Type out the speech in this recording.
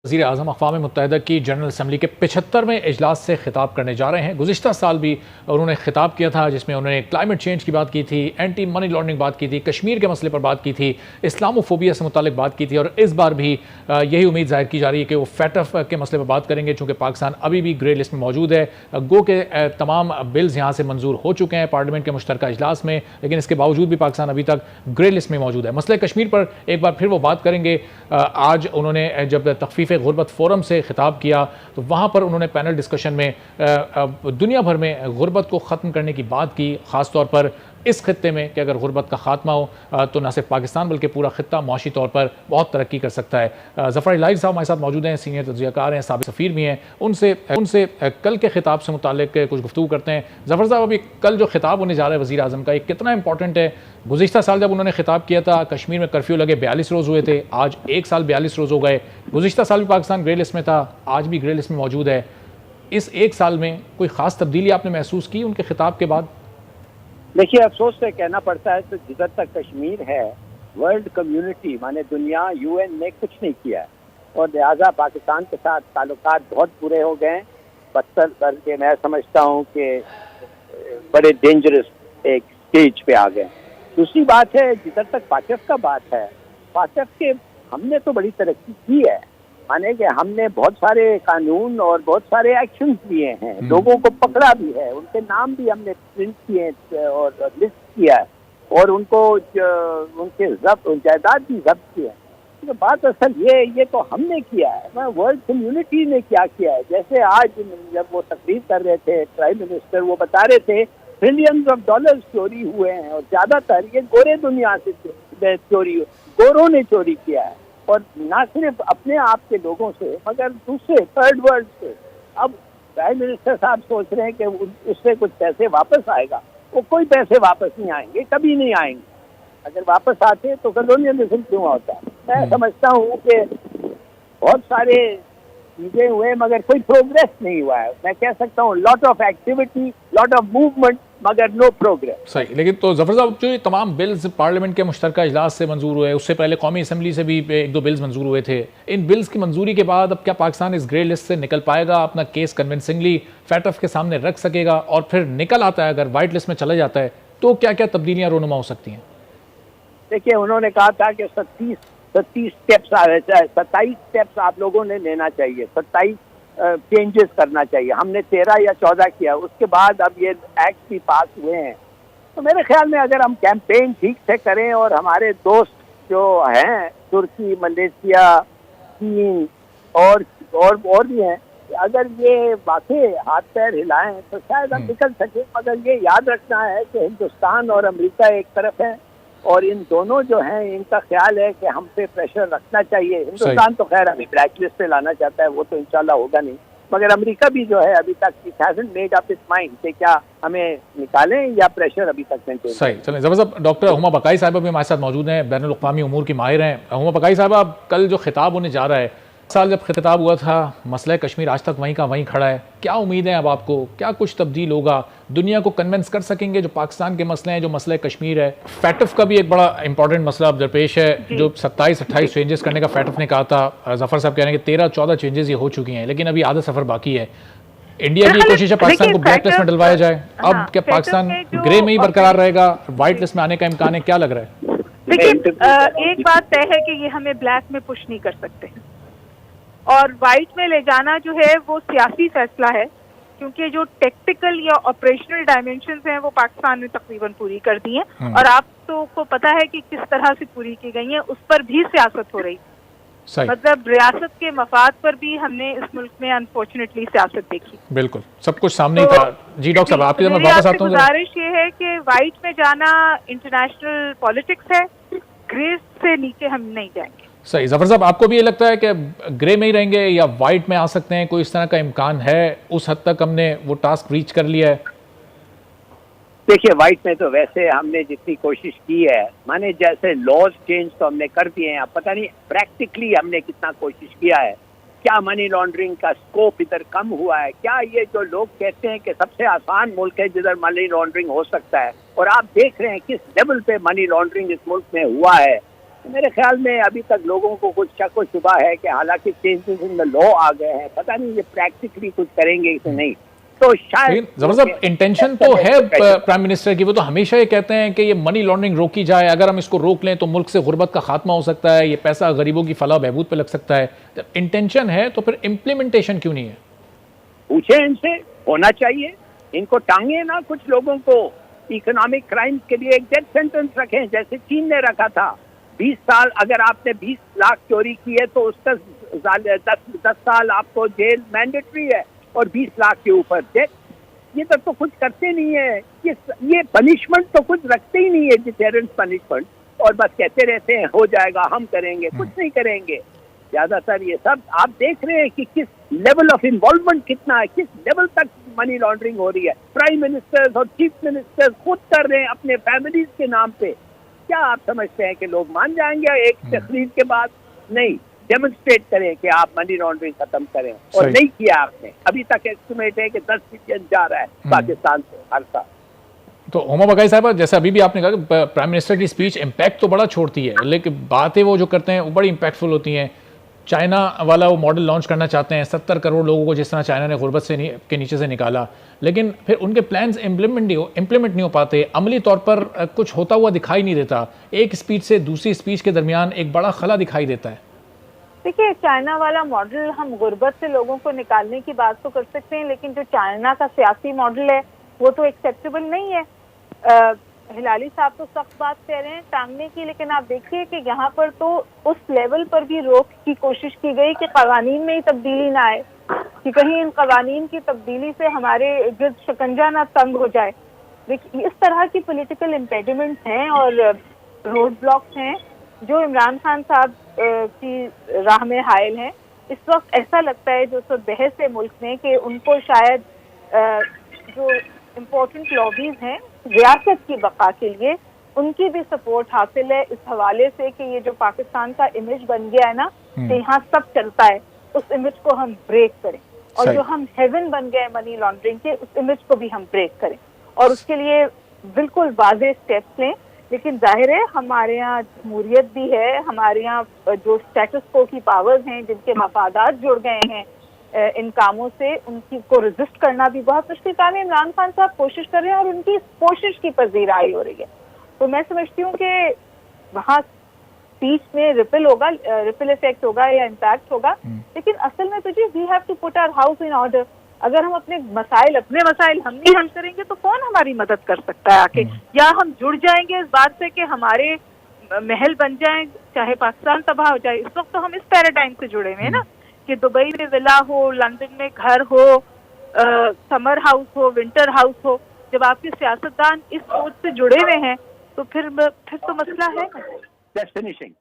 वज़ीर आज़म अक़वाम मुत्तहिदा की general assembly के 75वें इजलास से खिताब करने जा रहे हैं। गुज़िश्ता साल भी उन्होंने खिताब किया था, जिसमें उन्होंने क्लाइमेट चेंज की बात की थी, एंटी मनी लॉन्ड्रिंग बात की थी, कश्मीर के मसले पर बात की थी, इस्लामोफोबिया से मुतालिक बात की थी। और इस बार भी यही उम्मीद ज़ाहिर की जा रही है कि वो फैटफ के मसले पर बात करेंगे, चूँकि पाकिस्तान अभी भी ग्रे लिस्ट में मौजूद है। गो के तमाम बिल्स यहाँ से मंजूर हो चुके हैं पार्लियामेंट के मुश्तरका इजलास में, लेकिन इसके बावजूद भी पाकिस्तान अभी तक ग्रे लिस्ट में मौजूद है। मसले कश्मीर पर एक बार फिर वो बात करेंगे। आज उन्होंने जब तख्फीफ गुरबत फोरम से खिताब किया तो वहाँ पर उन्होंने पैनल डिस्कशन में दुनिया भर में गुरबत को ख़त्म करने की बात की, ख़ास तौर पर इस खत्ते में कि अगर गुरबत का खात्मा हो तो न सिर्फ पाकिस्तान बल्कि पूरा खत्ता माशी तौर पर बहुत तरक्की कर सकता है। ज़फ़र इलाही साहब हमारे साथ मौजूद हैं, सीनियर तज्ज़ियाकार हैं, साबिक़ सफ़ीर भी हैं। उनसे कल के खिताब से मुतालिक कुछ गुफ्तगू करते हैं। ज़फ़र साहब, अभी कल जो खिताब होने जा रहा है वज़ीर आज़म का, ये कितना इंपॉर्टेंट है? गुज़िश्ता साल जब उन्होंने खिताब किया था, कश्मीर में कर्फ्यू लगे 42 रोज़ हुए थे, आज 1 साल 42 रोज़ हो गए। गुज़िश्ता साल भी पाकिस्तान ग्रे लिस्ट में था, आज भी ग्रे लिस्ट में मौजूद है। इस 1 साल में कोई ख़ास तब्दीली आपने महसूस की उनके खिताब के बाद? देखिए, अफसोस से कहना पड़ता है तो जिधर तक कश्मीर है, वर्ल्ड कम्युनिटी माने दुनिया, यूएन ने कुछ नहीं किया है और लिहाजा पाकिस्तान के साथ ताल्लुकात बहुत बुरे हो गए, बदतर करके मैं समझता हूँ कि बड़े डेंजरस एक स्टेज पे आ गए। दूसरी बात है, जिधर तक पाचफ का बात है, पाचफ के हमने तो बड़ी तरक्की की है, माने कि हमने बहुत सारे कानून और बहुत सारे एक्शन लिए हैं, लोगों को पकड़ा भी है, उनके नाम भी हमने प्रिंट किए और लिस्ट किया है और उनको उनके जायदाद भी जब्त किया है। तो बात असल ये तो हमने किया है, वर्ल्ड कम्युनिटी ने क्या किया है। जैसे आज जब वो तकरीर कर रहे थे प्राइम मिनिस्टर, वो बता रहे थे ट्रिलियंस ऑफ डॉलर्स चोरी हुए हैं और ज्यादातर ये गोरे दुनिया से चोरी, गोरों ने चोरी किया है और ना सिर्फ अपने आप के लोगों से मगर दूसरे थर्ड वर्ल्ड से। अब प्राइम मिनिस्टर साहब सोच रहे हैं कि उससे कुछ पैसे वापस आएगा, वो कोई पैसे वापस नहीं आएंगे, कभी नहीं आएंगे। अगर वापस आते तो कॉलोनियलिज्म क्यों होता है। मैं समझता हूँ कि बहुत सारे चीजें हुए मगर कोई प्रोग्रेस नहीं हुआ है। मैं कह सकता हूँ lot of activity, lot of movement मगर नो प्रोग्रेस। सही, लेकिन तो ज़फ़र साहब, जो ये तमाम बिल्स पार्लियामेंट के मुश्तरका इजलास से मंजूर हुए, उससे पहले कौमी असम्बली से भी 1-2 बिल्स मंजूर हुए थे। इन बिल्स की मंजूरी के बाद अब क्या पाकिस्तान इस ग्रे लिस्ट से निकल पाएगा, अपना केस कन्विंसिंगली फैटफ के सामने रख सकेगा? और फिर निकल आता है, अगर वाइट लिस्ट में चला जाता है, तो क्या क्या तब्दीलियाँ रोनुमा हो सकती हैं? देखिए, उन्होंने कहा था कि 27 स्टेप्स आ रहे हैं, 27 स्टेप्स आप लोगों ने लेना चाहिए, 27 चेंजेस करना चाहिए। हमने 13 या 14 किया, उसके बाद अब ये एक्ट भी पास हुए हैं। तो मेरे ख्याल में अगर हम कैंपेन ठीक से करें और हमारे दोस्त जो हैं तुर्की, मलेशिया, चीन और भी हैं, अगर ये वाकई हाथ पैर हिलाएं तो शायद हम निकल सके। मगर ये याद रखना है कि हिंदुस्तान और अमेरिका एक तरफ है और इन दोनों जो हैं इनका ख्याल है कि हम पे प्रेशर रखना चाहिए। हिंदुस्तान तो खैर अभी ब्लैक लिस्ट पे लाना चाहता है, वो तो इंशाल्लाह होगा नहीं, मगर अमेरिका भी जो है अभी तक it hasn't made up it's mind कि क्या हमें निकालें या प्रेशर अभी तक मेंटेन। सही, चलें ज़बर साहब, डॉक्टर हुमा बकाई साहिबा भी हमारे साथ मौजूद हैं, बैनुल अक़वामी उमूर की माहिर हैं। हुमा बकाई साहिबा, कल जो खिताब होने जा रहा है, साल जब खिताब हुआ था, मसला कश्मीर आज तक वहीं का वहीं खड़ा है। क्या उम्मीद है अब आपको, क्या कुछ तब्दील होगा? दुनिया को कन्विंस कर सकेंगे जो पाकिस्तान के मसले हैं, जो मसला कश्मीर है? फैटफ का भी एक बड़ा इंपॉर्टेंट मसला अब दरपेश है, जो 27-28 चेंजेस करने का फैटफ ने कहा था। ज़फ़र साहब कह रहे हैं कि 13-14 चेंजेस ये हो चुकी हैं, लेकिन अभी आधा सफ़र बाकी है। इंडिया की कोशिश है पाकिस्तान को ब्लैक लिस्ट में डलवाया जाए। अब क्या पाकिस्तान ग्रे में ही बरकरार रहेगा, व्हाइट लिस्ट में आने का इम्कान है? क्या लग रहा है? देखिए, एक बात तय है कि ये हमें ब्लैक में पुश नहीं कर सकते और वाइट में ले जाना जो है वो सियासी फैसला है, क्योंकि जो टेक्टिकल या ऑपरेशनल डायमेंशंस हैं वो पाकिस्तान ने तकरीबन पूरी कर दी हैं और आप तो को पता है कि किस तरह से पूरी की गई हैं, उस पर भी सियासत हो रही। मतलब रियासत के मफाद पर भी हमने इस मुल्क में अनफॉर्चुनेटली सियासत देखी। बिल्कुल, सब कुछ सामने था। जी डॉक्टर साहब, आपकी तरफ वापस आता हूं। गुजारिश ये है कि वाइट में जाना इंटरनेशनल पॉलिटिक्स है, ग्रे से नीचे हम नहीं जाएंगे। सही, ज़फ़र साहब, आपको भी ये लगता है कि ग्रे में ही रहेंगे या वाइट में आ सकते हैं? कोई इस तरह का इम्कान है? उस हद तक हमने वो टास्क रीच कर लिया है? देखिए, वाइट में तो वैसे हमने जितनी कोशिश की है, माने जैसे लॉज चेंज तो हमने कर दिए हैं, अब पता नहीं प्रैक्टिकली हमने कितना कोशिश किया है। क्या मनी लॉन्ड्रिंग का स्कोप इधर कम हुआ है? क्या ये जो लोग कहते हैं कि सबसे आसान मुल्क है जिधर मनी लॉन्ड्रिंग हो सकता है, और आप देख रहे हैं किस लेवल पे मनी लॉन्ड्रिंग इस मुल्क में हुआ है, मेरे ख्याल में अभी तक लोगों को कुछ शक व शुबा है कि हालांकि चेंजेस इन द लॉ आ गए हैं, पता नहीं ये प्रैक्टिकली कुछ करेंगे कि नहीं। तो शायद जबरदस्त इंटेंशन तो है प्राइम मिनिस्टर की, वो तो हमेशा ये कहते हैं कि ये मनी लॉन्ड्रिंग रोकी जाए, अगर हम इसको रोक लें तो मुल्क से गुर्बत का खात्मा हो सकता है, ये पैसा गरीबों की फलाह बहबूद पे लग सकता है। जब इंटेंशन है तो फिर इम्प्लीमेंटेशन क्यों नहीं है? पूछे इनसे, होना चाहिए, इनको टांगे ना कुछ लोगों को इकोनॉमिक क्राइम्स के लिए एक डेथ सेंटेंस रखें जैसे चीन ने रखा था। 20 साल, अगर आपने 20 लाख चोरी की है तो उसका 10 साल आपको जेल मैंडेटरी है और 20 लाख के ऊपर डेथ। ये तो कुछ करते नहीं है, ये पनिशमेंट तो कुछ रखते ही नहीं है, डिटेरेंस पनिशमेंट, और बस कहते रहते हैं हो जाएगा, हम करेंगे, कुछ नहीं करेंगे। ज्यादातर ये सब आप देख रहे हैं कि किस लेवल ऑफ इन्वॉल्वमेंट कितना है, किस लेवल तक मनी लॉन्ड्रिंग हो रही है। प्राइम मिनिस्टर्स और चीफ मिनिस्टर्स खुद कर रहे हैं अपने फैमिलीज के नाम पे। क्या आप समझते हैं कि लोग मान जाएंगे एक तकरीर के बाद? नहीं, डेमोन्स्ट्रेट करें कि आप मनी लॉन्ड्रिंग खत्म करें, और नहीं किया आपने। अभी तक एस्टिमेट है कि 10 बिलियन जा रहा है पाकिस्तान से हर साल। तो हुमा बकाई साहब, जैसे अभी भी आपने कहा प्राइम मिनिस्टर की स्पीच इम्पैक्ट तो बड़ा छोड़ती है, लेकिन बातें वो जो करते हैं वो बड़ी इम्पैक्टफुल होती हैं। चाइना वाला वो मॉडल लॉन्च करना चाहते हैं, 70 करोड़ लोगों को जिस तरह चाइना ने गुर्बत से के नीचे से निकाला, लेकिन फिर उनके प्लान्स इम्प्लीमेंट नहीं हो पाते, अमली तौर पर कुछ होता हुआ दिखाई नहीं देता। एक स्पीच से दूसरी स्पीच के दरमियान एक बड़ा खला दिखाई देता है। देखिए, चाइना वाला मॉडल, हम गुर्बत से लोगों को निकालने की बात तो कर सकते हैं, लेकिन जो चाइना का सियासी मॉडल है वो तो एक्सेप्टेबल नहीं है। हिलाली साहब तो सख्त बात कह रहे हैं टांगने की, लेकिन आप देखिए कि यहाँ पर तो उस लेवल पर भी रोक की कोशिश की गई कि कवानीन में ही तब्दीली ना आए, कि कहीं इन कवानीन की तब्दीली से हमारे गिर्द शिकंजा ना तंग हो जाए। देखिए, इस तरह की पॉलिटिकल इम्पेडिमेंट्स हैं और रोड ब्लॉक्स हैं जो इमरान खान साहब की राह में हायल हैं। इस वक्त ऐसा लगता है जो सब बहस है मुल्क में कि उनको शायद जो इम्पोर्टेंट लॉबीज हैं रियासत की बका के लिए, उनकी भी सपोर्ट हासिल है इस हवाले से कि ये जो पाकिस्तान का इमेज बन गया है ना कि यहाँ सब चलता है, उस इमेज को हम ब्रेक करें, और जो हम हेवन बन गए मनी लॉन्ड्रिंग के, उस इमेज को भी हम ब्रेक करें, और उसके लिए बिल्कुल वाज़ेह स्टेप्स लें। लेकिन जाहिर है हमारे यहाँ जमहूरियत भी है, हमारे यहाँ जो स्टेटस को की पावर्स हैं, जिनके मफादात जुड़ गए हैं इन कामों से, उनकी को रेजिस्ट करना भी बहुत मुश्किल काम है। इमरान खान साहब कोशिश कर रहे हैं और उनकी इस कोशिश की पजीराई हो रही है। तो मैं समझती हूँ कि वहाँ स्पीच में रिपल होगा, रिपल इफेक्ट होगा या इम्पैक्ट होगा, लेकिन असल में तो जी we have to put our house in order. अगर हम अपने मसाइल हम नहीं हल करेंगे तो कौन हमारी मदद कर सकता है आके? या हम जुड़ जाएंगे इस बात से कि हमारे महल बन जाए चाहे पाकिस्तान तबाह हो जाए। इस वक्त तो हम इस पैराडाइम से जुड़े हुए हैं ना कि दुबई में विला हो, लंदन में घर हो, समर हाउस हो, विंटर हाउस हो। जब आपके सियासतदान इस सोच से जुड़े हुए हैं तो फिर तो मसला है। Just finishing.